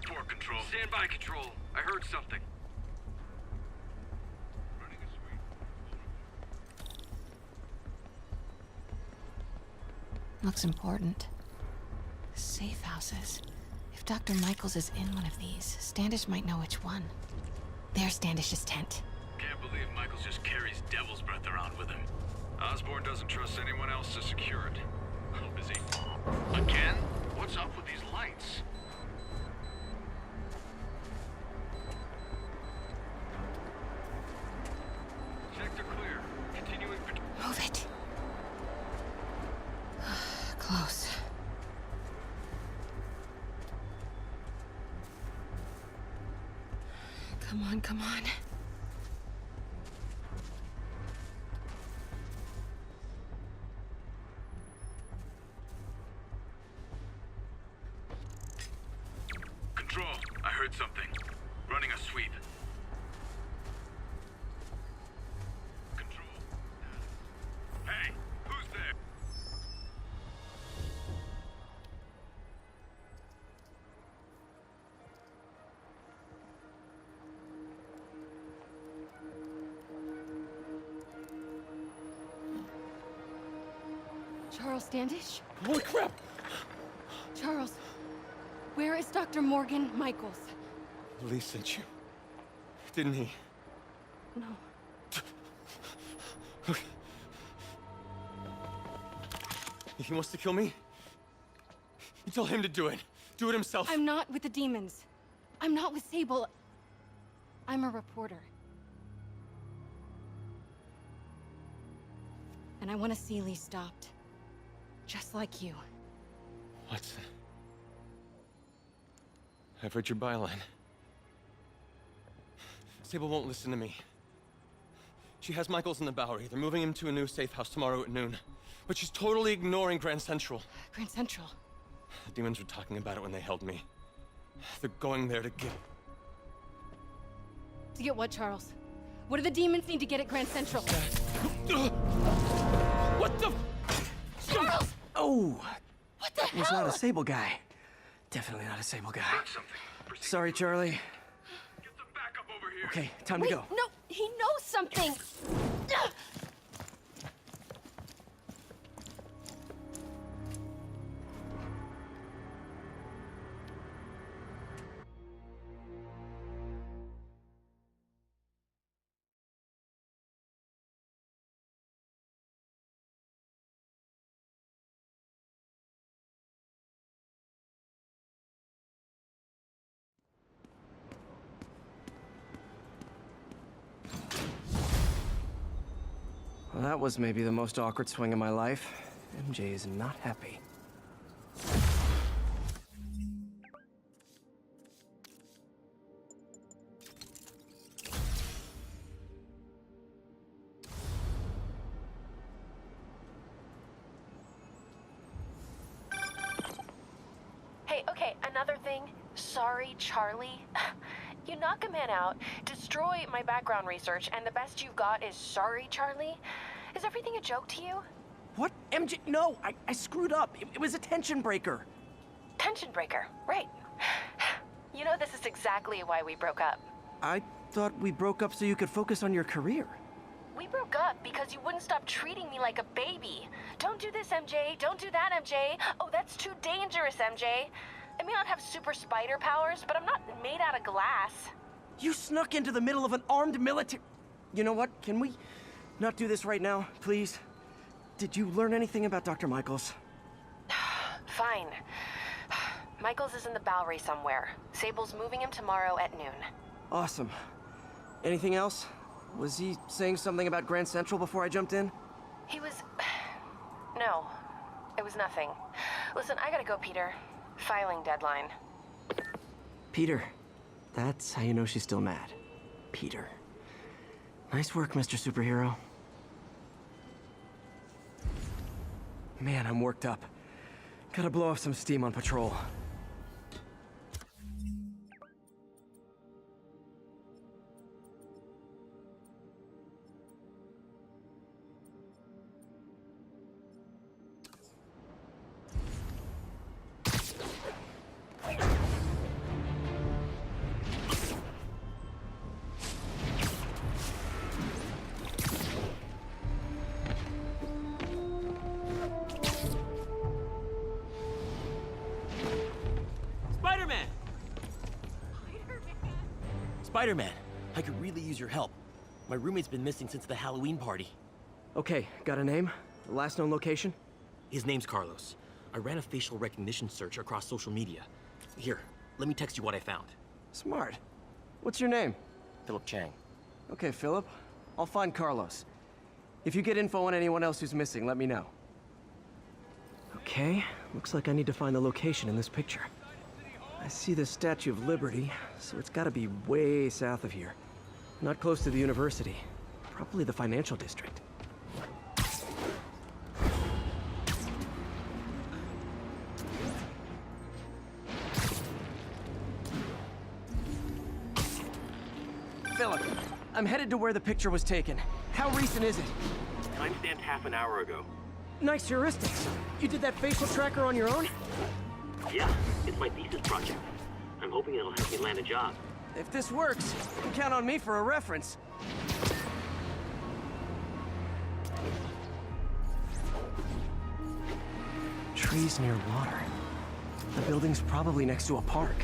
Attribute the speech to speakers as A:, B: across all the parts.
A: Report, Control.
B: Stand by, Control. I heard something.
A: Running a sweep.
C: Looks important. Safe houses. If Dr. Michaels is in one of these, Standish might know which one. There's Standish's tent.
A: Can't believe Michaels just carries devil's breath around with him. Osborn doesn't trust anyone else to secure it. Oh, busy. Again? What's up with these lights?
B: Sector clear. Continuing patrol.
C: Move it. Close. Come on, come on.
A: Control, I heard something. Running a sweep. Control. Hey, who's there?
D: Charles Standish?
E: Holy crap!
D: Charles, where is Dr. Morgan Michaels?
E: Lee sent you. Didn't he?
D: No.
E: He wants to kill me? You tell him to do it. Do it himself.
D: I'm not with the demons. I'm not with Sable. I'm a reporter. And I want to see Lee stopped. Just like you.
E: Watson. I've read your byline. Sable won't listen to me. She has Michaels in the Bowery. They're moving him to a new safe house tomorrow at noon. But she's totally ignoring Grand Central.
D: Grand Central.
E: The demons were talking about it when they held me. They're going there to get...
D: To get what, Charles? What do the demons need to get at Grand Central?
E: What the...
D: Charles!
F: Oh,
D: What the
F: was
D: hell?
F: not a Sable guy. Definitely not a Sable guy.
A: Heard something. Proceed.
F: Sorry, Charlie.
A: Get some backup over here.
F: Okay, time
D: Wait,
F: to go.
D: no, he knows something!
F: Well, that was maybe the most awkward swing of my life. MJ is not happy.
G: Hey, okay, another thing. Sorry, Charlie. You knock a man out, destroy my background research, and the best you've got is sorry, Charlie? Is everything a joke to you?
F: What? MJ? No, I screwed up. It was a tension breaker.
G: Tension breaker, right. You know, this is exactly why we broke up.
F: I thought we broke up so you could focus on your career.
G: We broke up because you wouldn't stop treating me like a baby. Don't do this, MJ. Don't do that, MJ. Oh, that's too dangerous, MJ. I may not have super spider powers, but I'm not made out of glass.
F: You snuck into the middle of an armed military... You know what? Can we not do this right now, please? Did you learn anything about Dr. Michaels?
G: Fine. Michaels is in the Bowery somewhere. Sable's moving him tomorrow at noon.
F: Awesome. Anything else? Was he saying something about Grand Central before I jumped in?
G: He was... No. It was nothing. Listen, I gotta go, Peter. Filing deadline.
F: Peter. That's how you know she's still mad. Peter. Nice work, Mr. Superhero. Man, I'm worked up. Gotta blow off some steam on patrol.
H: Spider-Man, I could really use your help. My roommate's been missing since the Halloween party.
F: Okay, got a name? The last known location?
H: His name's Carlos. I ran a facial recognition search across social media. Here, let me text you what I found.
F: Smart. What's your name?
H: Philip Chang.
F: Okay, Philip. I'll find Carlos. If you get info on anyone else who's missing, let me know. Okay, looks like I need to find the location in this picture. I see the Statue of Liberty, so it's gotta be way south of here. Not close to the university. Probably the financial district. Philip, I'm headed to where the picture was taken. How recent is it?
H: Timestamped half an hour ago.
F: Nice heuristics. You did that facial tracker on your own?
H: Yeah, it's my thesis project. I'm hoping it'll help me land a job.
F: If this works, you can count on me for a reference. Trees near water. The building's probably next to a park.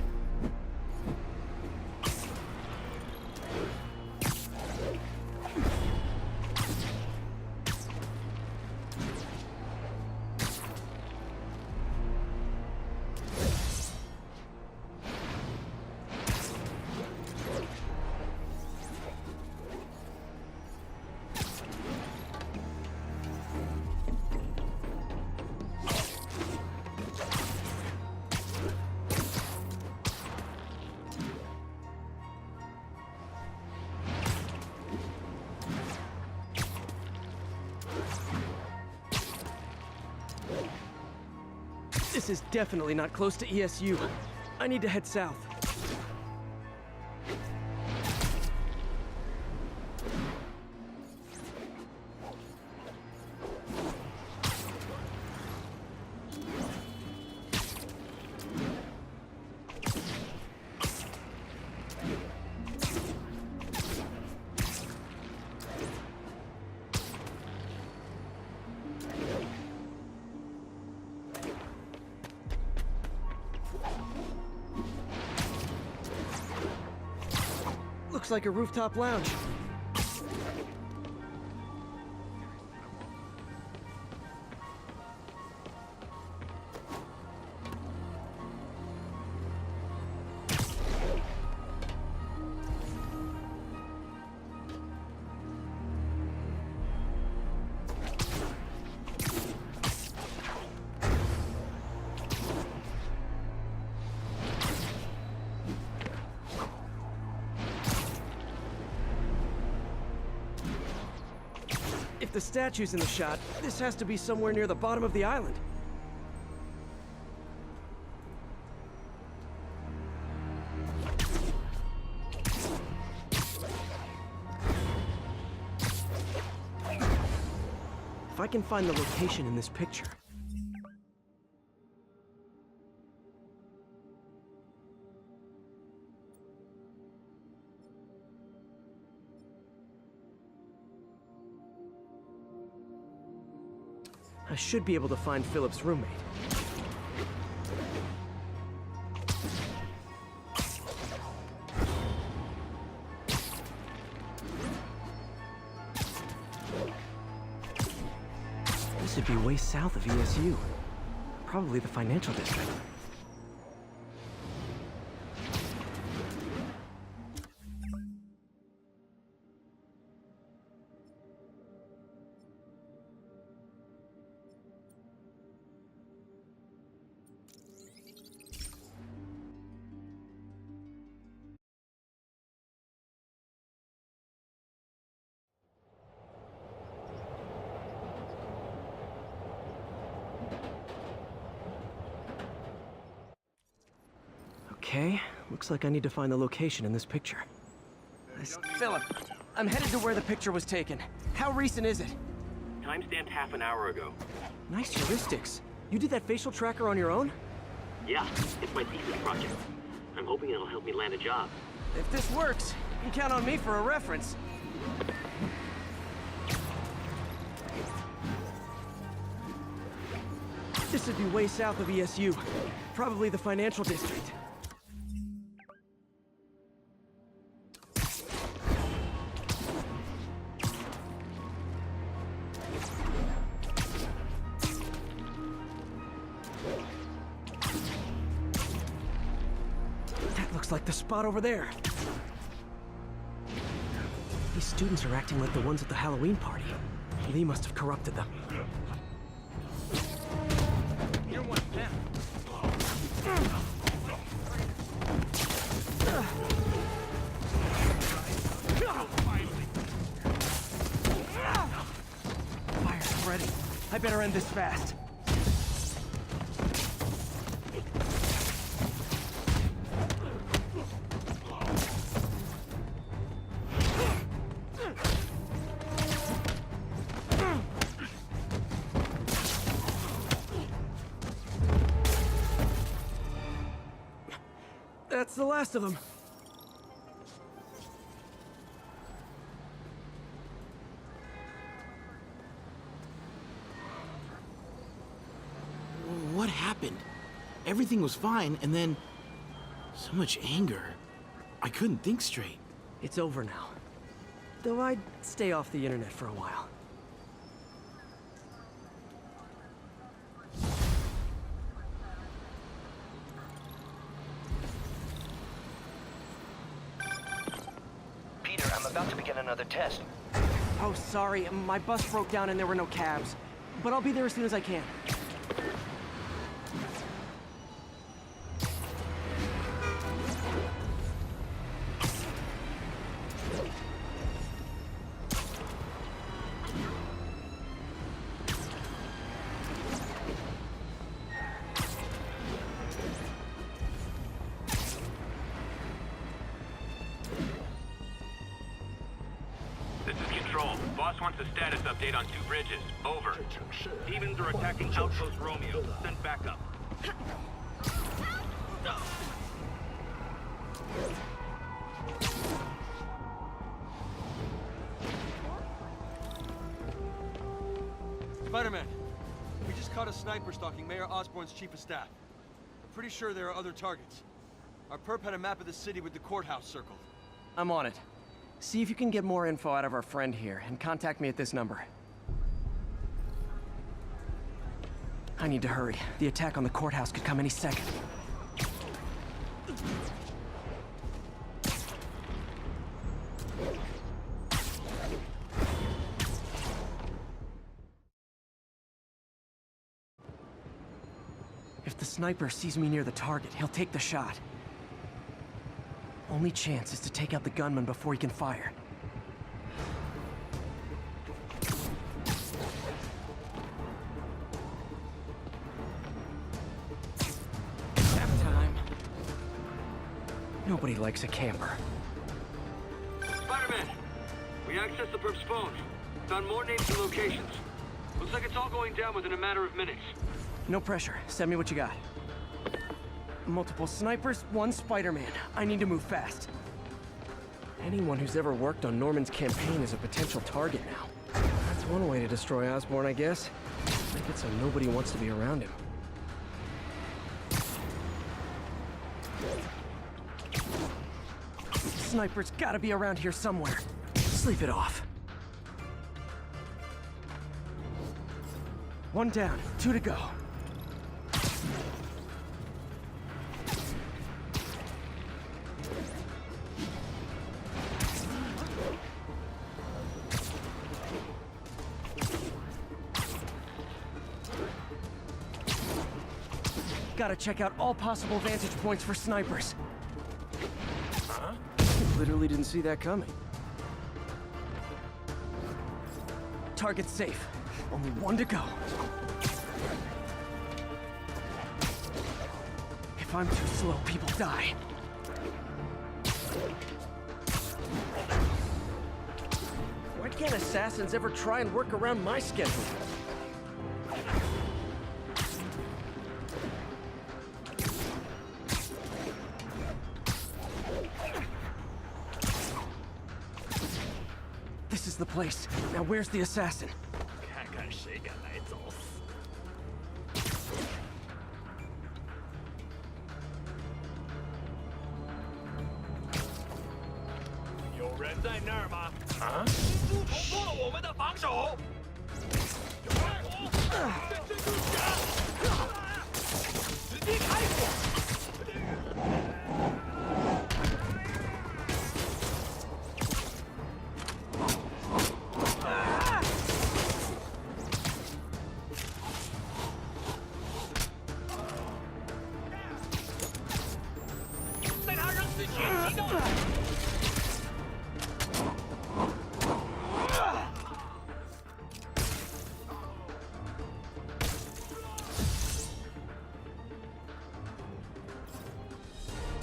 F: This is definitely not close to ESU. I need to head south. Looks like a rooftop lounge. If the statue's in the shot, this has to be somewhere near the bottom of the island. If I can find the location in this picture. I should be able to find Philip's roommate. This would be way south of ESU. Probably the financial district. Okay, looks like I need to find the location in this picture. Philip, I'm headed to where the picture was taken. How recent is it?
H: Timestamped half an hour ago.
F: Nice heuristics. You did that facial tracker on your own?
H: Yeah, it's my thesis project. I'm hoping it'll help me land a job.
F: If this works, you can count on me for a reference. This would be way south of ESU. Probably the financial district. That looks like the spot over there. These students are acting like the ones at the Halloween party. Lee must have corrupted them.
E: You're one now.
F: Fire's spreading. I better end this fast. That's the last of them.
I: What happened? Everything was fine, and then... so much anger. I couldn't think straight.
F: It's over now. Though I'd stay off the internet for a while.
J: Peter, I'm about to begin another test.
F: Oh, sorry. My bus broke down and there were no cabs. But I'll be there as soon as I can.
A: This is Control. Boss wants a status update on 2 bridges. Over.
B: Demons are attacking Outpost Romeo. Send backup.
K: Spider-Man, we just caught a sniper stalking Mayor Osborn's chief of staff. I'm pretty sure there are other targets. Our perp had a map of the city with the courthouse circled.
F: I'm on it. See if you can get more info out of our friend here, and contact me at this number. I need to hurry. The attack on the courthouse could come any second. If the sniper sees me near the target, he'll take the shot. Only chance is to take out the gunman before he can fire. Nap time. Nobody likes a camper.
B: Spider-Man! We accessed the perp's phone. Found more names and locations. Looks like it's all going down within a matter of minutes.
F: No pressure. Send me what you got. Multiple snipers, 1 Spider-Man. I need to move fast. Anyone who's ever worked on Norman's campaign is a potential target now. That's one way to destroy Osborn, I guess. Make it so nobody wants to be around him. Sniper's gotta be around here somewhere. Sleep it off. 1 down, 2 to go. Gotta check out all possible vantage points for snipers. Huh? Literally didn't see that coming. Target's safe. Only 1 to go. If I'm too slow, people die. Why can't assassins ever try and work around my schedule? This is the place. Now where's the assassin?
H: 看看谁敢来找死！有人在那儿吗？啊！蜘蛛捅破了我们的防守。有怪物！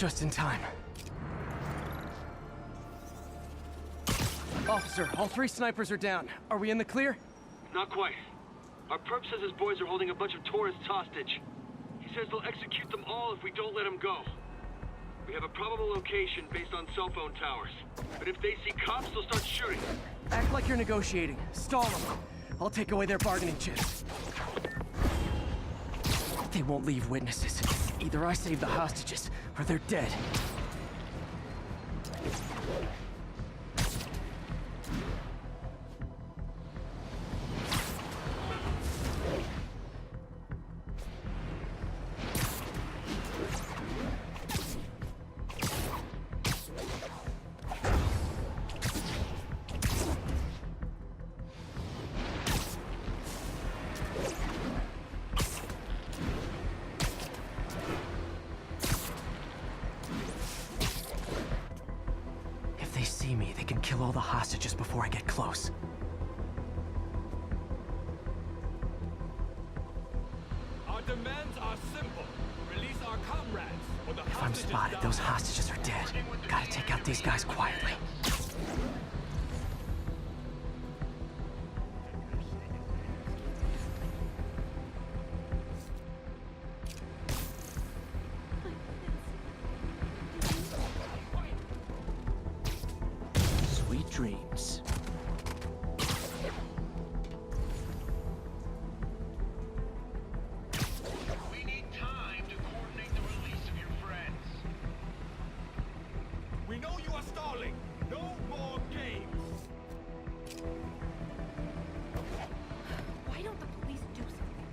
F: Just in time. Officer, all 3 snipers are down. Are we in the clear?
B: Not quite. Our perp says his boys are holding a bunch of tourists hostage. He says they'll execute them all if we don't let them go. We have a probable location based on cell phone towers. But if they see cops, they'll start shooting.
F: Act like you're negotiating. Stall them. I'll take away their bargaining chips. They won't leave witnesses. Either I save the hostages, or they're dead. If they see me, they can kill all the hostages before I get close.
A: Our demands are simple. Release our comrades, or the
F: If I'm spotted, those hostages are dead. Gotta take out these guys quietly. Sweet dreams.
A: We need time to coordinate the release of your friends. We know you are stalling. No more games.
D: Why don't the police do something?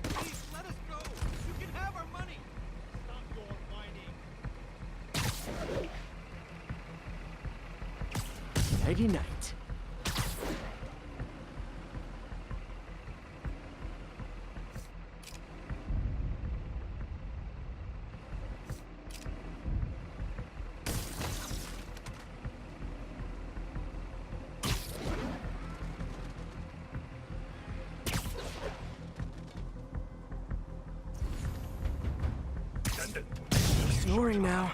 A: Please let us go. You can have our money. Stop your whining.
F: Nighty night. Snoring now.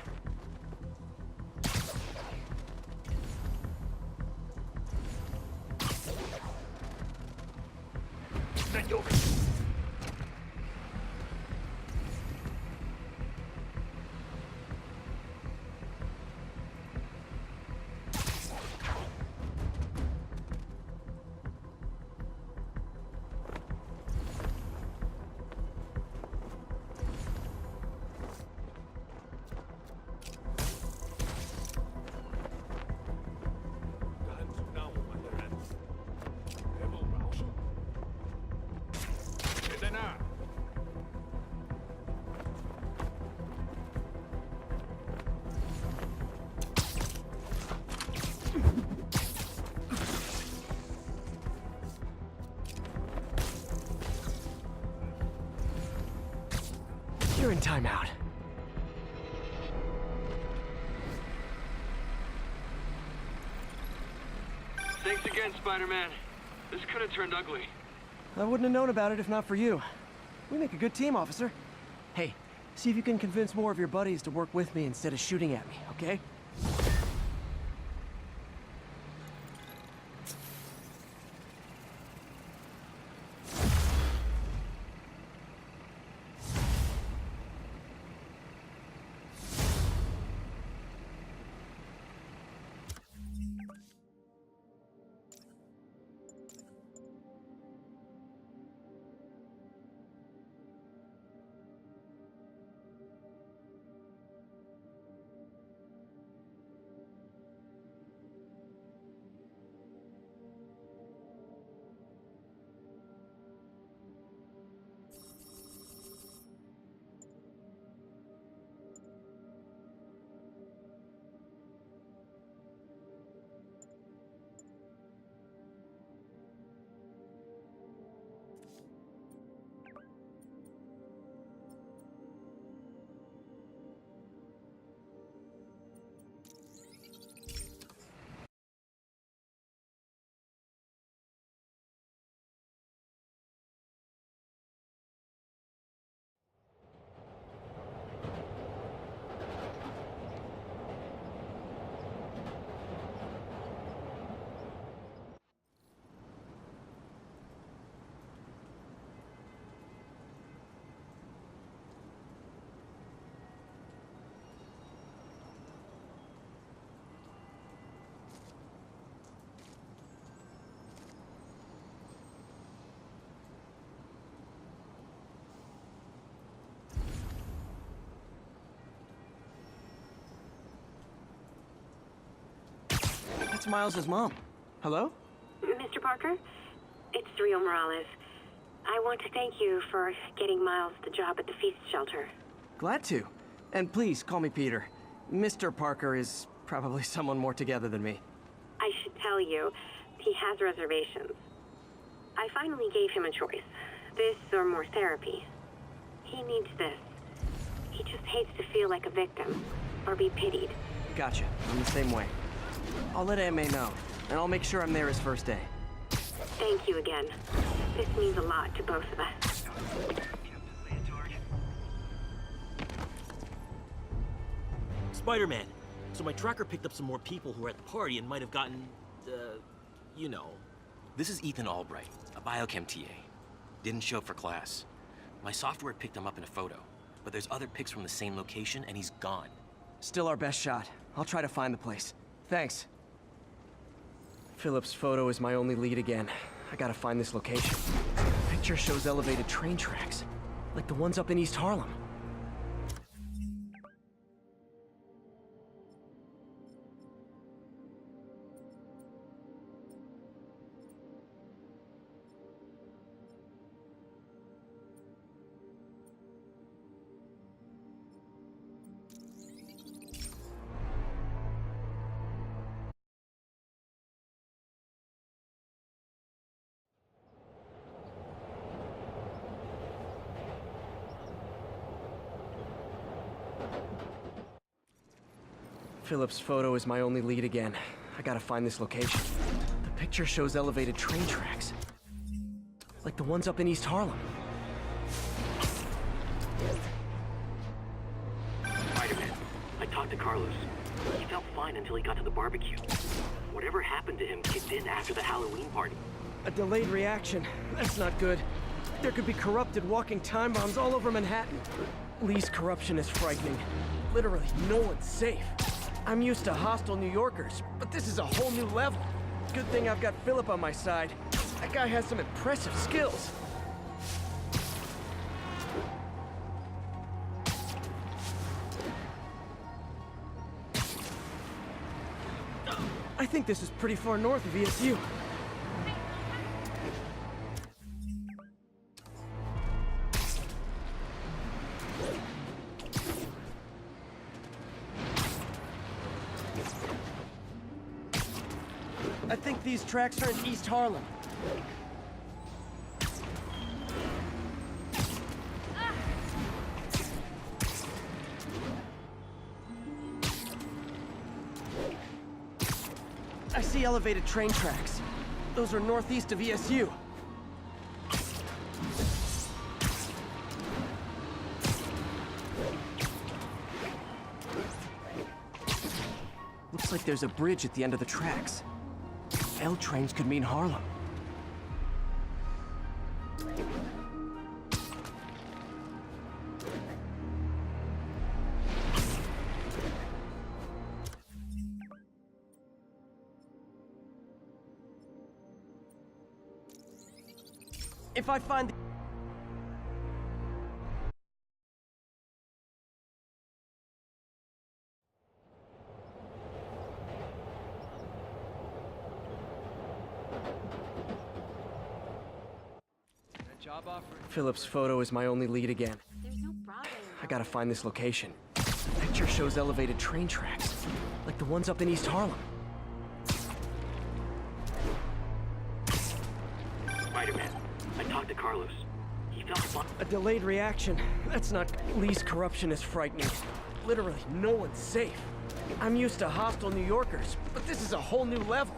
F: You're in timeout.
B: Thanks again, Spider-Man. This could have turned ugly.
F: I wouldn't have known about it if not for you. We make a good team, officer. Hey, see if you can convince more of your buddies to work with me instead of shooting at me, okay? That's Miles' mom. Hello?
L: Mr. Parker? It's Rio Morales. I want to thank you for getting Miles the job at the Feast Shelter.
F: Glad to. And please call me Peter. Mr. Parker is probably someone more together than me.
L: I should tell you, he has reservations. I finally gave him a choice. This or more therapy. He needs this. He just hates to feel like a victim, or be pitied.
F: Gotcha. I'm the same way. I'll let Aunt May know, and I'll make sure I'm there his first day.
L: Thank you again. This means a lot to both of us.
H: Spider-Man. So my tracker picked up some more people who were at the party and might have gotten, you know.
M: This is Ethan Albright, a biochem TA. Didn't show up for class. My software picked him up in a photo, but there's other pics from the same location and he's gone.
F: Still our best shot. I'll try to find the place. Thanks. Philip's photo is my only lead again. I gotta find this location. The picture shows elevated train tracks, like the ones up in East Harlem. Philip's photo is my only lead again. I gotta find this location. The picture shows elevated train tracks, like the ones up in East Harlem.
J: Spider-Man, I talked to Carlos. He felt fine until he got to the barbecue. Whatever happened to him kicked in after the Halloween party.
F: A delayed reaction. That's not good. There could be corrupted walking time bombs all over Manhattan. Lee's corruption is frightening. Literally, no one's safe. I'm used to hostile New Yorkers, but this is a whole new level. Good thing I've got Philip on my side. That guy has some impressive skills. I think this is pretty far north of ESU. I think these tracks are in East Harlem. I see elevated train tracks. Those are northeast of ESU. Looks like there's a bridge at the end of the tracks. L trains could mean Harlem. If I find the Philip's photo is my only lead again. I gotta find this location. The picture shows elevated train tracks, like the ones up in East Harlem.
J: Spider-Man, I talked to Carlos. He felt fine.
F: A delayed reaction. That's not... Lee's corruption is frightening. Literally, no one's safe. I'm used to hostile New Yorkers, but this is a whole new level.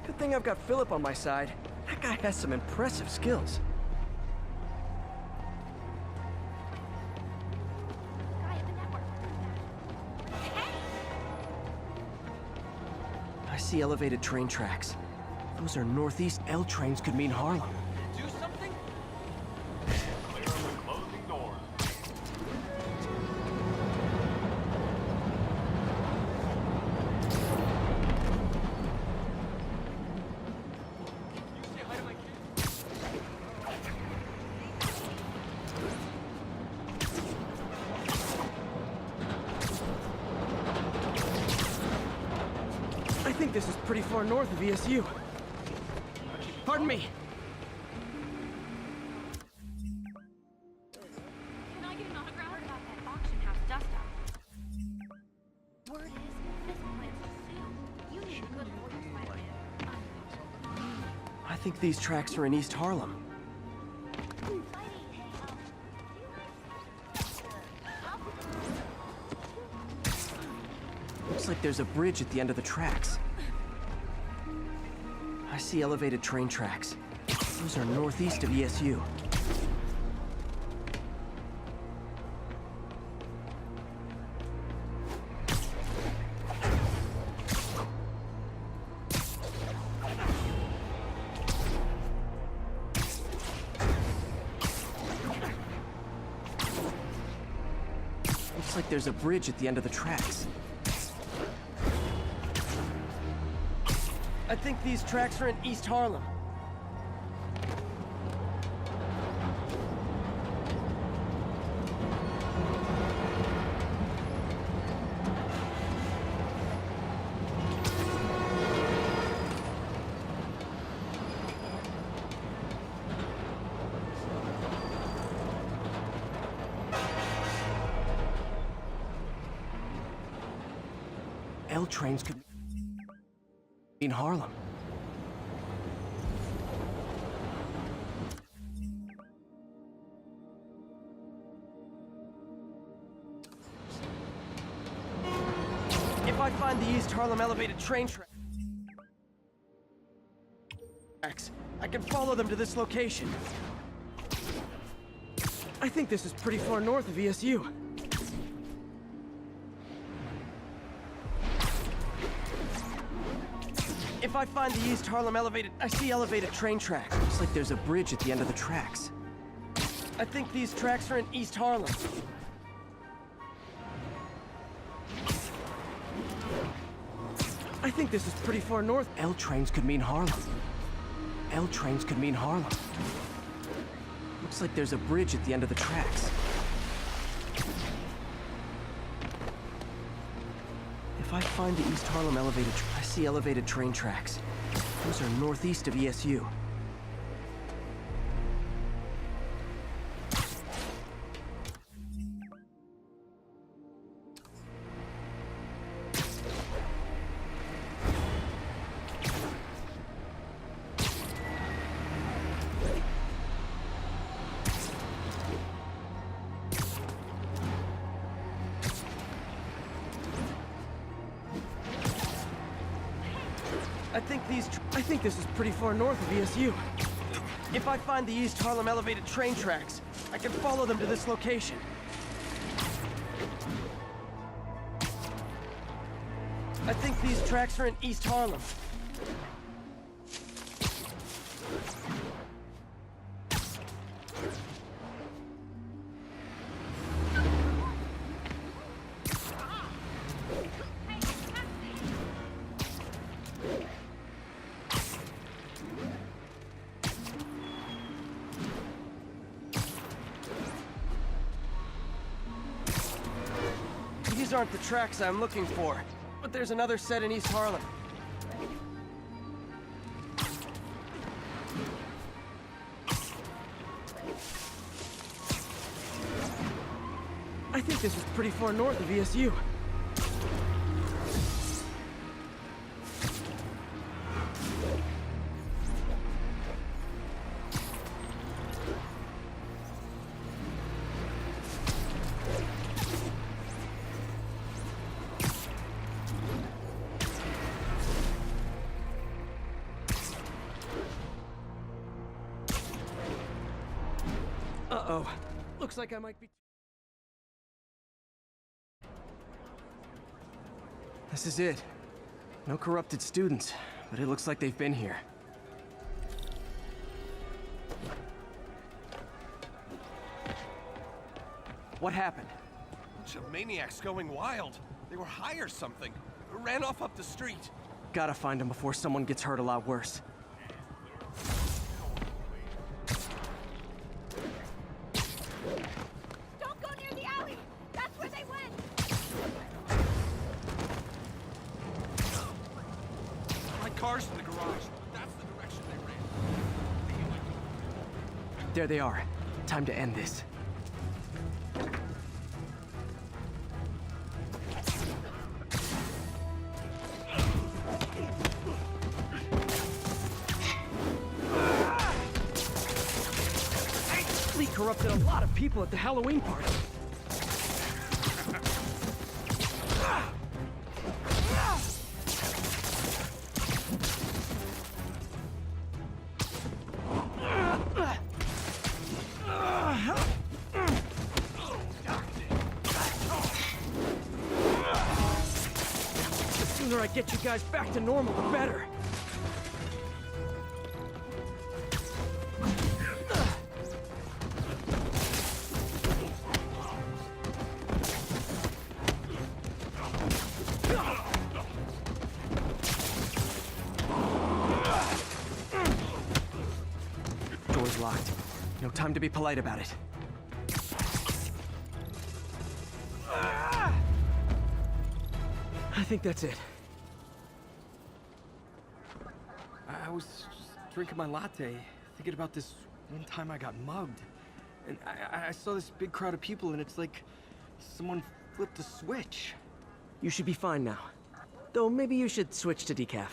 F: Good thing I've got Philip on my side. That guy has some impressive skills. I see elevated train tracks. Those are northeast. L trains could mean Harlem.
K: Do something?
A: Clear on the closing doors.
K: You say hi to my kids?
F: I think think this is pretty far north of ESU. Pardon me.
D: Can I get an autograph? Heard about that auction house dust-up. Word is, this plant's for sale. You need a good lawyer, Spider-Man.
F: I think these tracks are in East Harlem. Looks like there's a bridge at the end of the tracks. I see elevated train tracks. Those are northeast of ESU. Looks like there's a bridge at the end of the tracks. I think these tracks are in East Harlem. L trains could in Harlem. If I find the East Harlem elevated train tracks, I can follow them to this location. I think this is pretty far north of ESU. If I find the East Harlem I see elevated train tracks. Looks like there's a bridge at the end of the tracks. I think these tracks are in East Harlem. I think this is pretty far north. L trains could mean Harlem. L trains could mean Harlem. Looks like there's a bridge at the end of the tracks. If I find the East Harlem I see elevated train tracks. Those are northeast of ESU. I think this is pretty far north of ESU. If I find the East Harlem elevated train tracks, I can follow them to this location. I think these tracks are in East Harlem. These aren't the tracks I'm looking for, but there's another set in East Harlem. I think this is pretty far north of ESU. Uh-oh. Looks like I might be... This is it. No corrupted students, but it looks like they've been here. What happened?
E: Bunch of maniacs going wild. They were high or something. Ran off up the street.
F: Gotta find them before someone gets hurt a lot worse.
D: Don't go near the alley! That's where they went!
F: There they are. Time to end this. Lee corrupted a lot of people at the Halloween party. The sooner I get you guys back to normal, the better. Door's locked. No time to be polite about it. I think that's it.
K: I was just drinking my latte, thinking about this one time I got mugged. And I saw this big crowd of people, and it's like someone flipped a switch.
F: You should be fine now. Though maybe you should switch to decaf.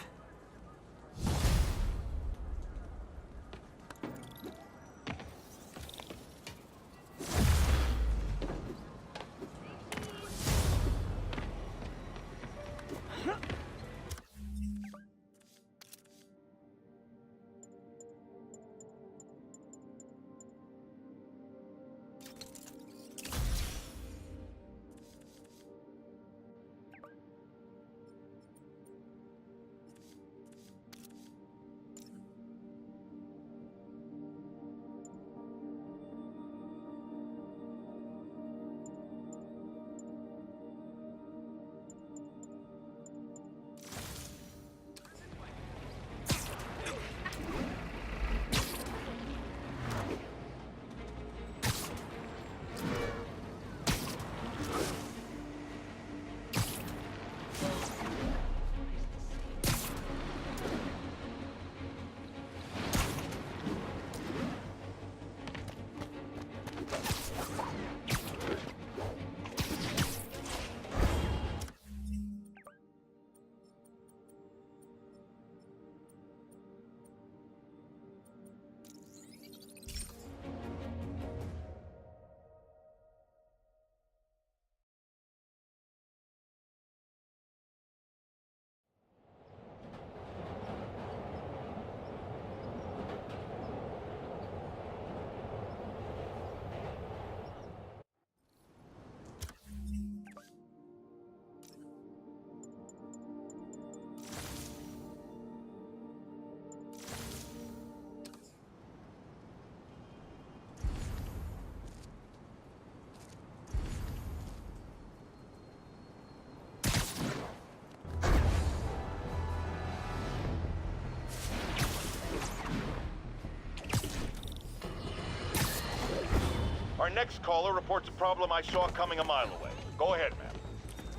N: Our next caller reports a problem I saw coming a mile away. Go ahead, ma'am.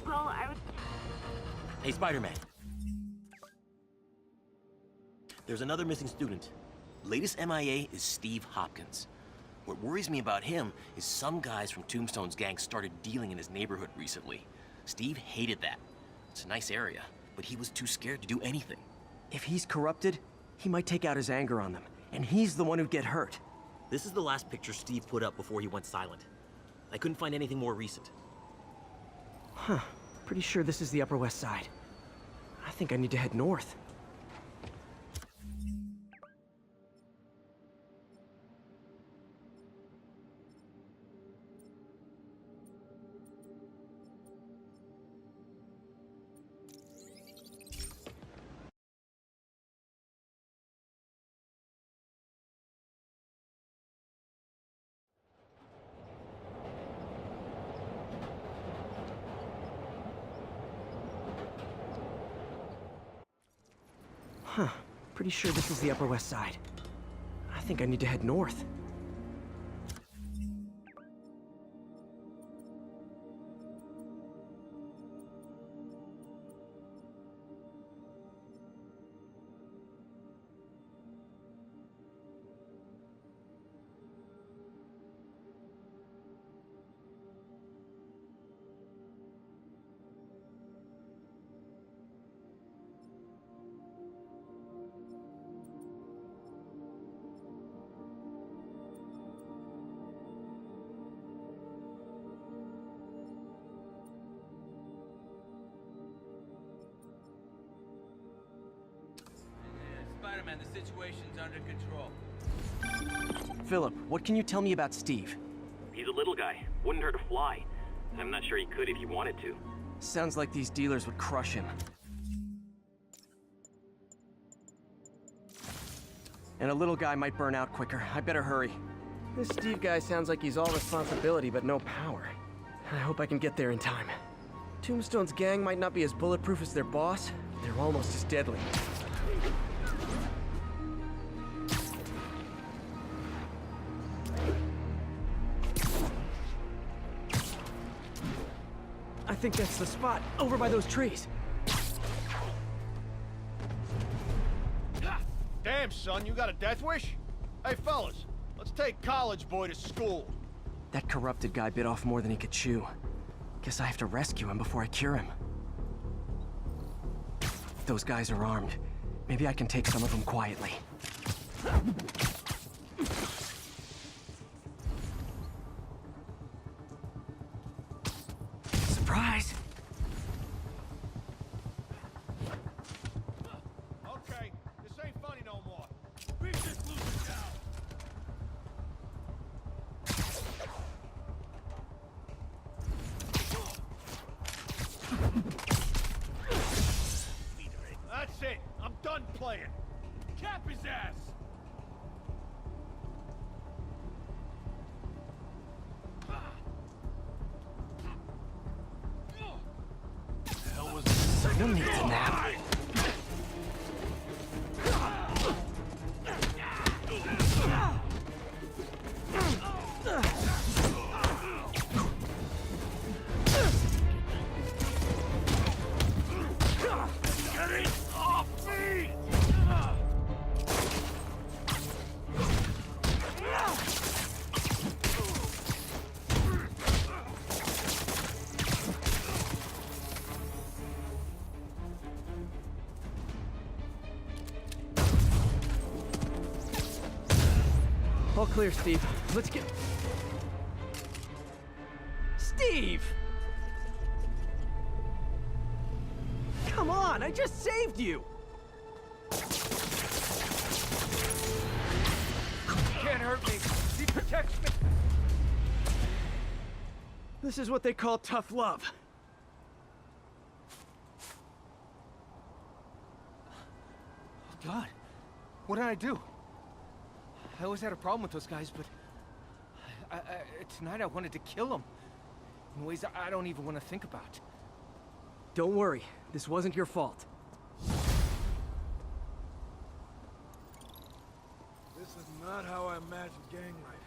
L: Well, I was...
H: Hey, Spider-Man. There's another missing student. Latest MIA is Steve Hopkins. What worries me about him is some guys from Tombstone's gang started dealing in his neighborhood recently. Steve hated that. It's a nice area, but he was too scared to do anything.
F: If he's corrupted, he might take out his anger on them, and he's the one who'd get hurt.
H: This is the last picture Steve put up before he went silent. I couldn't find anything more recent.
F: Huh. Pretty sure this is the Upper West Side. I think I need to head north. Huh. Pretty sure this is the Upper West Side. I think I need to head north.
O: man. The situation's under control.
F: Philip, what can you tell me about Steve?
J: He's a little guy. Wouldn't hurt a fly. I'm not sure he could if he wanted to.
F: Sounds like these dealers would crush him. And a little guy might burn out quicker. I better hurry. This Steve guy sounds like he's all responsibility but no power. I hope I can get there in time. Tombstone's gang might not be as bulletproof as their boss. They're almost as deadly. I think that's the spot, over by those trees.
N: Damn, son, you got a death wish? Hey, fellas, let's take college boy to school.
F: That corrupted guy bit off more than he could chew. Guess I have to rescue him before I cure him. Those guys are armed. Maybe I can take some of them quietly. Surprise!
N: Okay, this ain't funny no more. We just lose it down. That's it. I'm done playing. Cap his ass.
F: Hell was someone needs a nap.
N: Get it off me!
F: All clear, Steve. Let's get... Steve! Come on, I just saved you!
K: Can't hurt me. He protects me.
F: This is what they call tough love.
K: Oh, God. What did I do? I always had a problem with those guys, but... tonight I wanted to kill them. In ways I don't even want to think about.
F: Don't worry, this wasn't your fault.
P: This is not how I imagined gang life.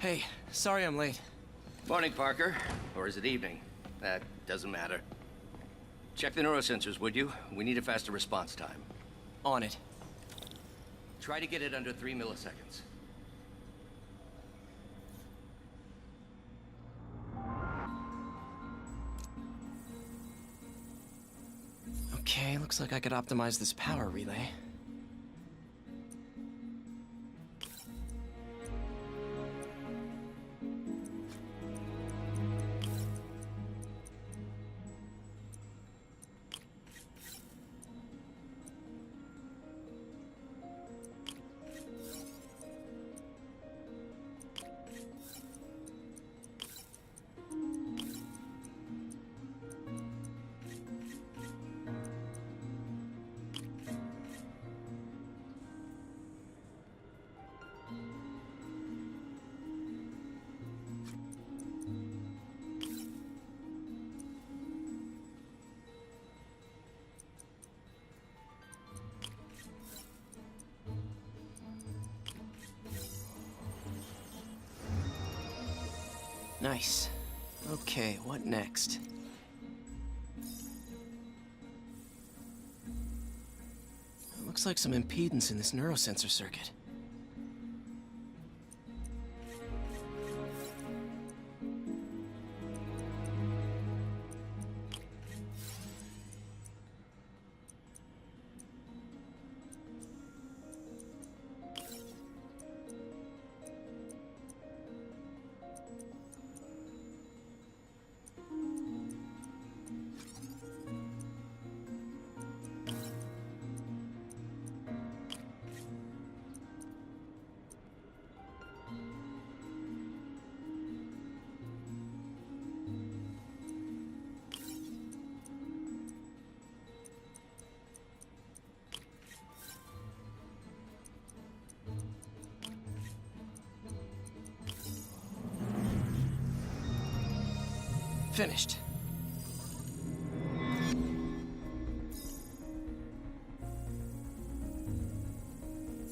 F: Hey, sorry I'm late.
O: Morning, Parker. Or is it evening? That doesn't matter. Check the neurosensors, would you? We need a faster response time.
F: On it.
O: Try to get it under 3 milliseconds.
F: Okay, looks like I could optimize this power relay. Nice. Okay, what next? Looks like some impedance in this neurosensor circuit. Finished.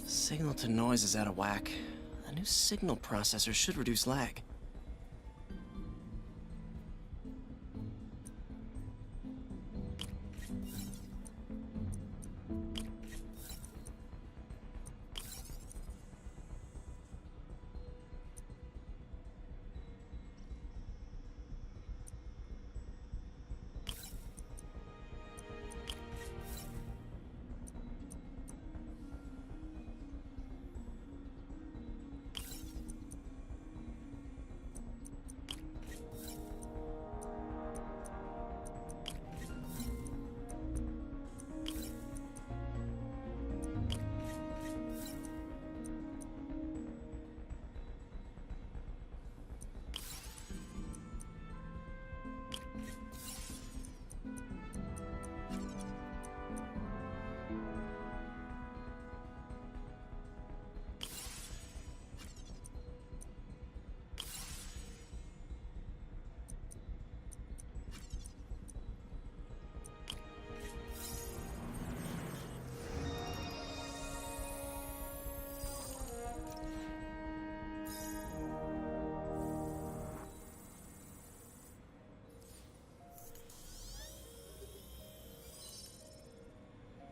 F: Signal to noise is out of whack. A new signal processor should reduce lag.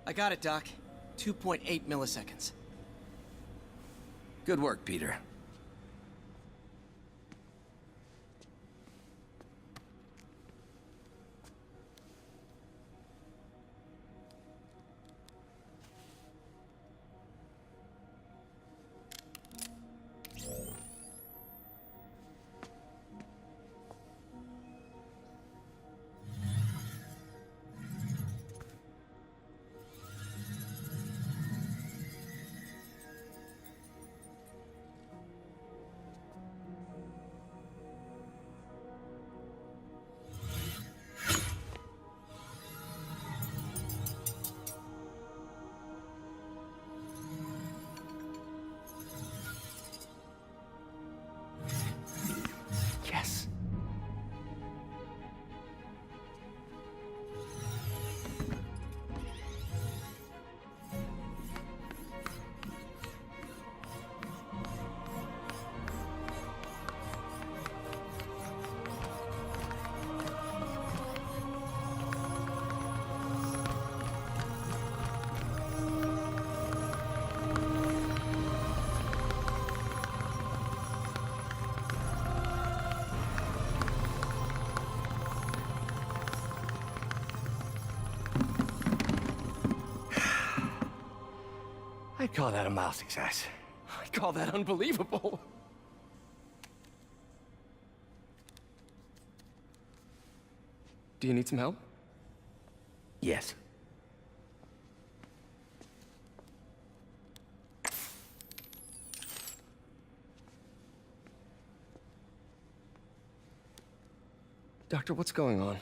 F: I got it, Doc. 2.8 milliseconds.
O: Good work, Peter. I'd call that a mild success.
F: I call that unbelievable. Do you need some help?
O: Yes.
F: Doctor, what's going on?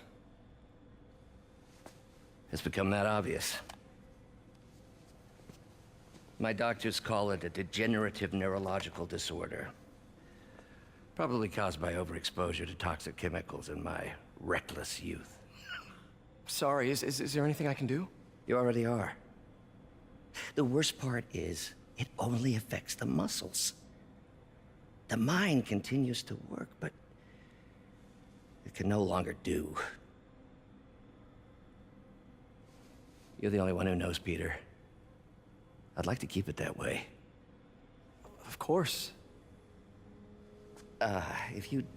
O: It's become that obvious. My doctors call it a degenerative neurological disorder. Probably caused by overexposure to toxic chemicals in my reckless youth.
F: Sorry, is there anything I can do?
O: You already are. The worst part is, it only affects the muscles. The mind continues to work, but it can no longer do. You're the only one who knows, Peter. I'd like to keep it that way.
F: Of course.
O: If you'd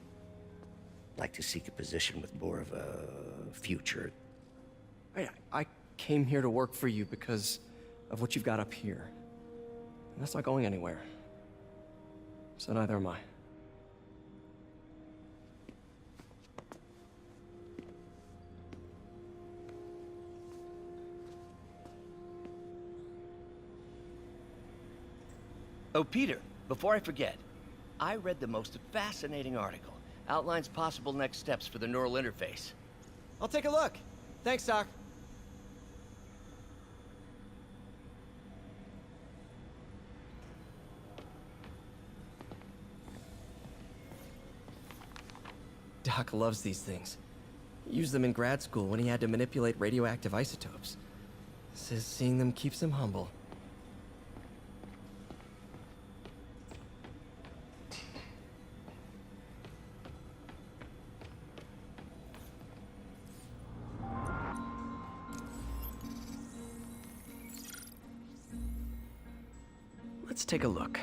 O: like to seek a position with more of a future...
F: I came here to work for you because of what you've got up here. And that's not going anywhere. So neither am I.
O: Oh, Peter, before I forget, I read the most fascinating article. Outlines possible next steps for the neural interface.
F: I'll take a look. Thanks, Doc. Doc loves these things. He used them in grad school when he had to manipulate radioactive isotopes. Says seeing them keeps him humble. Let's take a look.